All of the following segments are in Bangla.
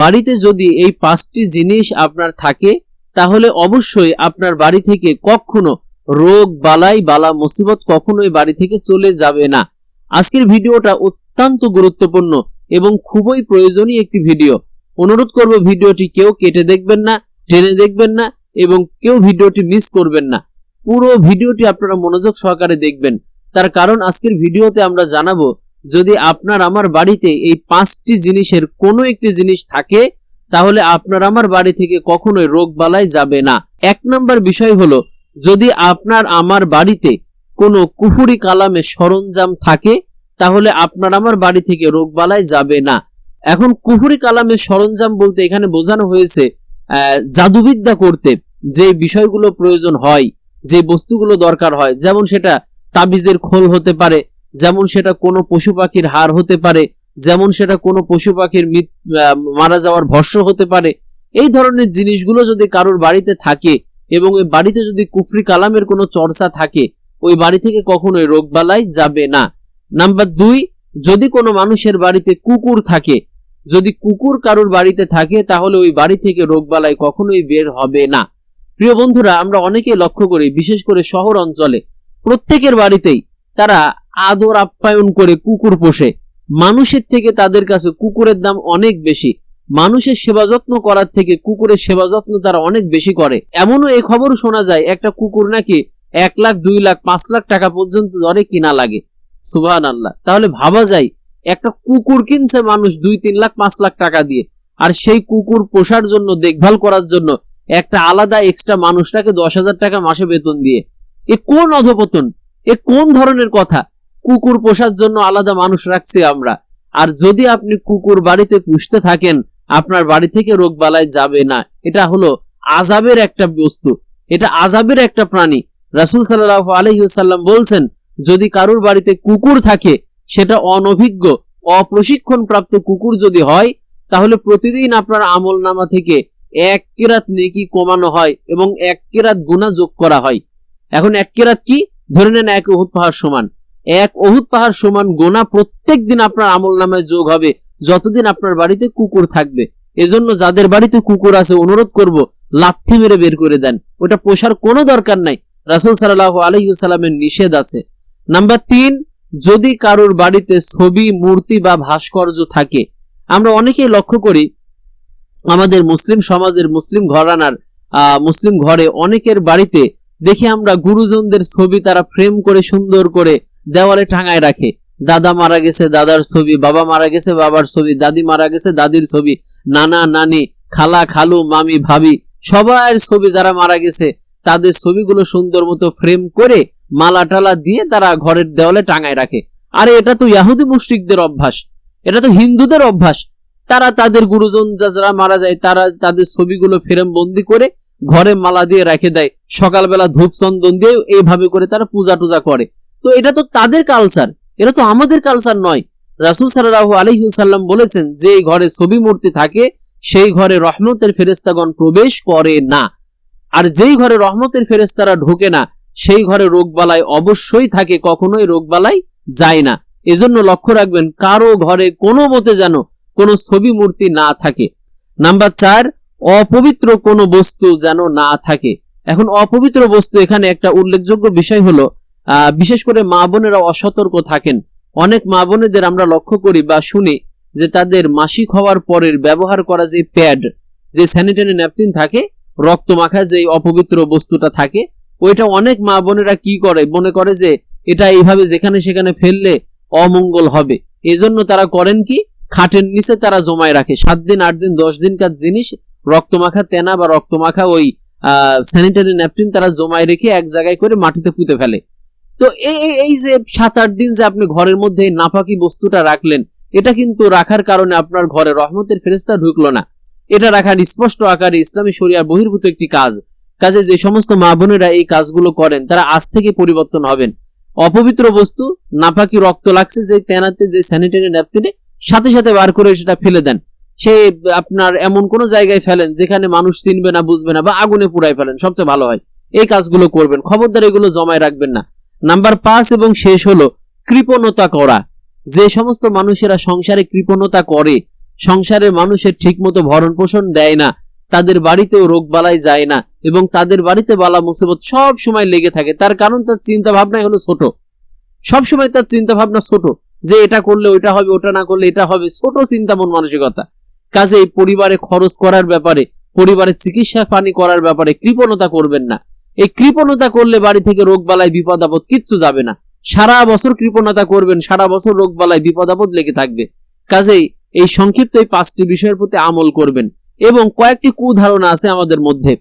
বাড়িতে যদি এই 5টি জিনিস আপনার থাকে তাহলে অবশ্যই আপনার বাড়ি থেকে কখনো রোগ বালাই বালা মুসিবত কখনোই বাড়ি থেকে চলে যাবে না। আজকের ভিডিওটা অত্যন্ত গুরুত্বপূর্ণ এবং খুবই প্রয়োজনীয় একটি ভিডিও। অনুরোধ করব ভিডিওটি কেউ কেটে দেখবেন না, টেনে দেখবেন না এবং কেউ ভিডিওটি মিস করবেন না। পুরো ভিডিওটি আপনারা মনোযোগ সহকারে দেখবেন। তার কারণ আজকের ভিডিওতে আমরা জানাবো যদি আপনার আমার বাড়িতে এই 5টি জিনিসের কোনো একটি জিনিস থাকে তাহলে আপনার আমার বাড়ি থেকে কখনোই রোগ বালাই যাবে না। 1 নম্বর বিষয় হলো যদি আপনার আমার বাড়িতে কোনো কুফরি কালামে সরঞ্জাম থাকে তাহলে আপনার আমার বাড়ি থেকে রোগ বালাই যাবে না। এখন কুফরি কালামের সরঞ্জাম বলতে এখানে বোঝানো হয়েছে জাদুবিদ্যা করতে যে বিষয়গুলো প্রয়োজন হয়, যে বস্তুগুলো দরকার হয়, যেমন সেটা তাবিজের খোল হতে পারে, যেমন সেটা কোনো পশু পাখির হাড় হতে পারে, যেমন সেটা কোনো পশু পাখির মারা যাওয়ার ভস্য হতে পারে। এই ধরনের জিনিসগুলো যদি কারোর বাড়িতে থাকে এবং ওই বাড়িতে যদি কুফরি কালামের কোনো চর্চা থাকে ওই বাড়ি থেকে কখনোই রোগ বালাই যাবে না। নাম্বার 2, যদি কোনো মানুষের বাড়িতে কুকুর থাকে, যদি কুকুর কারোর বাড়িতে থাকে তাহলে ওই বাড়ি থেকে রোগ বালাই কখনোই বের হবে না। প্রিয় বন্ধুরা, আমরা অনেকে লক্ষ্য করি বিশেষ করে শহর অঞ্চলে প্রত্যেকের বাড়িতেই তারা আদর আপ্যায়ন করে কুকুর পোষে। মানুষের থেকে তাদের কাছে কুকুরের দাম অনেক বেশি। মানুষের সেবা যত্ন করার থেকে কুকুরের সেবা যত্ন তারা অনেক বেশি করে। এমনও এই খবর শোনা যায় একটা কুকুর নাকি 1 লাখ 2 লাখ 5 লাখ টাকা পর্যন্ত দরে কিনা লাগে। সুবহানাল্লাহ। তাহলে ভাবা যায় একটা কুকুর কিনছে মানুষ 2-3 লাখ 5 লাখ টাকা দিয়ে, আর সেই কুকুর পোষার জন্য দেখভাল করার জন্য একটা আলাদা এক্সট্রা মানুষটাকে 10,000 টাকা মাসে বেতন দিয়ে। এ কোন অধপতন, এ কোন ধরনের কথা? কুকুর পোষার জন্য আলাদা মানুষ রাখছি আমরা। আর যদি আপনি কুকুর বাড়িতে পুষতে থাকেন আপনার বাড়ি থেকে রোগ বালাই যাবে না। এটা হলো আযাবের একটা বস্তু, এটা আযাবের একটা প্রাণী। রাসূল সাল্লাল্লাহু আলাইহি ওয়াসাল্লাম বলছেন যদি কারোর বাড়িতে কুকুর থাকে সেটা অনভিজ্ঞ অপ্রশিক্ষণ প্রাপ্ত কুকুর যদি হয় তাহলে প্রতিদিন আপনার আমলনামা থেকে 1 কিরাত নেকি কমানো হয় এবং 1 কিরাত গুনাহ যোগ করা হয়। এখন 1 কিরাত কি? ধরে নেন 1 উহুদ পাহাড় সমান। 1 উহুদ পাহাড় সমান গুনাহ প্রত্যেকদিন আপনার আমলনামায় যোগ হবে যতদিন আপনার বাড়িতে কুকুর থাকবে। এজন্য যাদের বাড়িতে কুকুর আছে অনুরোধ করব লাথি মেরে বের করে দেন, ওটা পোষার কোনো দরকার নাই। রাসূল সাল্লাল্লাহু আলাইহি ওয়াসাল্লামের নিষেধ আছে। নাম্বার 3, যদি কারোর বাড়িতে ছবি মূর্তি বা ভাস্কর্য থাকে। আমরা অনেকেই লক্ষ্য করি আমাদের মুসলিম সমাজের মুসলিম ঘরানার মুসলিম ঘরে অনেকের বাড়িতে দেখি আমরা গুরুজনদের ছবি তারা ফ্রেম করে সুন্দর করে দেওয়ালে টাঙায় রাখে। দাদা মারা গেছে দাদার ছবি, বাবা মারা গেছে বাবার ছবি, দাদি মারা গেছে দাদির ছবি, নানা নানি খালা খালু মামি ভাবি সবার ছবি যারা মারা গেছে তাদের ছবিগুলো সুন্দর মতো ফ্রেম করে মালা টালা দিয়ে তারা ঘরের দেওয়ালে টাঙায় রাখে। আরে এটা তো ইহুদি মুশরিকদের অভ্যাস, এটা তো হিন্দুদের অভ্যাস। তারা তাদের গুরুজন যারা মারা যায় তারা তাদের ছবিগুলো ফ্রেম বন্দি করে ঘরে মালা দিয়ে রেখে দেয়, সকালবেলা ধূপ চন্দন দিয়ে এইভাবে করে তারা পূজা টুজা করে। তো এটা তো তাদের কালচার, এটা তো আমাদের কালচার নয়। রাসূল সাল্লাল্লাহু আলাইহি ওয়াসাল্লাম বলেছেন যে ঘরে ছবি মূর্তি থাকে সেই ঘরে রহমতের ফেরেশতাগণ প্রবেশ করে না, আর যেই ঘরে রহমতের ফেরেশতারা ঢোকে না সেই ঘরে রোগ বালাই অবশ্যই থাকে, কখনোই রোগ বালাই যায় না। এজন্য লক্ষ্য রাখবেন কারো ঘরে কোনো মতে যেন কোনো ছবি মূর্তি না থাকে। নাম্বার 4, অপবিত্র কোনো বস্তু যেন না থাকে। এখন অপবিত্র বস্তু এখানে একটা উল্লেখযোগ্য বিষয় হলো বিশেষ করে মা বোনেরা অসতর্ক থাকেন। অনেক মা বোনেদের আমরা লক্ষ্য করি বা শুনি যে তাদের মাসিক হওয়ার পরের ব্যবহার করা যে প্যাড, যে স্যানিটারি ন্যাপকিন থাকে, রক্ত মাখা যে অপবিত্র বস্তুটা থাকে, ওইটা অনেক মা বোনেরা কি করে মনে করে যে এটা এইভাবে যেখানে সেখানে ফেললে অমঙ্গল হবে। এজন্য তারা করেন কি খাটের নিচে তারা জমায় রাখে 7 দিন 8 দিন 10 দিনকার জিনিস, রক্তমাখা তেনা বা রক্তমাখা ওই স্যানিটারি ন্যাপকিন তারা জমায় রেখে এক জায়গায় করে মাটিতে পুঁতে ফেলে। তো এই যে 7-8 দিন যে আপনি ঘরের মধ্যে নাপাকি বস্তুটা রাখলেন, এটা কিন্তু রাখার কারণে আপনার ঘরে রহমতের ফেরেশতা ঢুকলো না। এটা রাখার স্পষ্ট আকারে ইসলামী শরিয়ার বহির্ভূত একটি কাজ। কাজে যে সমস্ত মা বোনেরা এই কাজগুলো করেন তারা আজ থেকে পরিবর্তন হবেন। অপবিত্র বস্তু নাপাকি রক্ত লাগছে যে তেনাতে যে স্যানিটারি ন্যাপকিনে সাথে সাথে বার করে সেটা ফেলে দেন। সে আপনার এমন কোন জায়গায় ফেলেন যেখানে মানুষ চিনবে না বুঝবে না, বা আগুনে পুড়ায় ফেলেন, সবচেয়ে ভালো হয়। এই কাজগুলো করবেন, খবরদার এগুলো জমায় রাখবেন না। নাম্বার 5 এবং শেষ হলো কৃপণতা করা। যে সমস্ত মানুষেরা সংসারে কৃপণতা করে, সংসারে মানুষের ঠিকমতো ভরণ পোষণ দেয় না, তাদের বাড়িতেও রোগ বালাই যায় না এবং তাদের বাড়িতে বালা মুসিবত সব সময় লেগে থাকে। তার কারণ তার চিন্তা ভাবনাই হলো ছোট, সব সময় তার চিন্তা ভাবনা ছোট, যে এটা করলে ওইটা হবে, ওটা না করলে এটা হবে, ছোট চিন্তা মন মানসিকতা। কাজেই পরিবারে খরচ করার ব্যাপারে, পরিবারের চিকিৎসা পানি করার ব্যাপারে কৃপণতা করবেন না। এই কৃপণতা করলে বাড়ি থেকে রোগ বালাই বিপদ আপদ কিচ্ছু যাবে না। সারা বছর কৃপণতা করবেন, সারা বছর রোগ বালাই বিপদ আপদ লেগে থাকবে। কাজেই এই সংক্ষিপ্ত এই 5টি বিষয়ের প্রতি আমল করবেন। এবং কয়েকটি কুধারণা আছে আমাদের মধ্যে।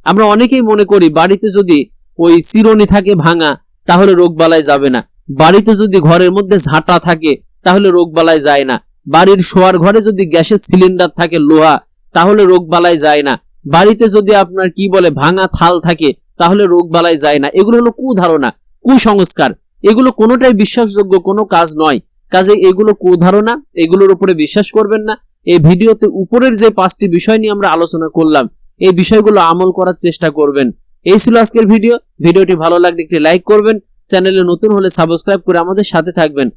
আমরা অনেকেই মনে করি বাড়িতে যদি ওই চিরুনি থাকে ভাঙা তাহলে রোগ বালাই যাবে না, বাড়িতে যদি ঘরের মধ্যে ঝাঁটা থাকে তাহলে রোগ বালাই যায় না, বাড়ির শোয়ার ঘরে যদি গ্যাসের সিলিন্ডার থাকে লোহা তাহলে রোগ বালাই যায় না, বাড়িতে যদি আপনার কি বলে ভাঙা থাল থাকে তাহলে রোগ বালাই যায় না। এগুলো হলো কুধারণা, কুসংস্কার। এগুলো কোনোটাই বিশ্বাসযোগ্য কোনো কাজ নয়। কাজে এগুলো কুধারণা, এগুলোর উপরে বিশ্বাস করবেন না। এই ভিডিওতে উপরের যে 5টি বিষয় নিয়ে আমরা আলোচনা করলাম এই বিষয়গুলো আমল করার চেষ্টা করবেন। এই ছিল আজকের ভিডিও। ভিডিওটি ভালো লাগলে একটি লাইক করবেন, চ্যানেলে নতুন হলে সাবস্ক্রাইব করে আমাদের সাথে থাকবেন।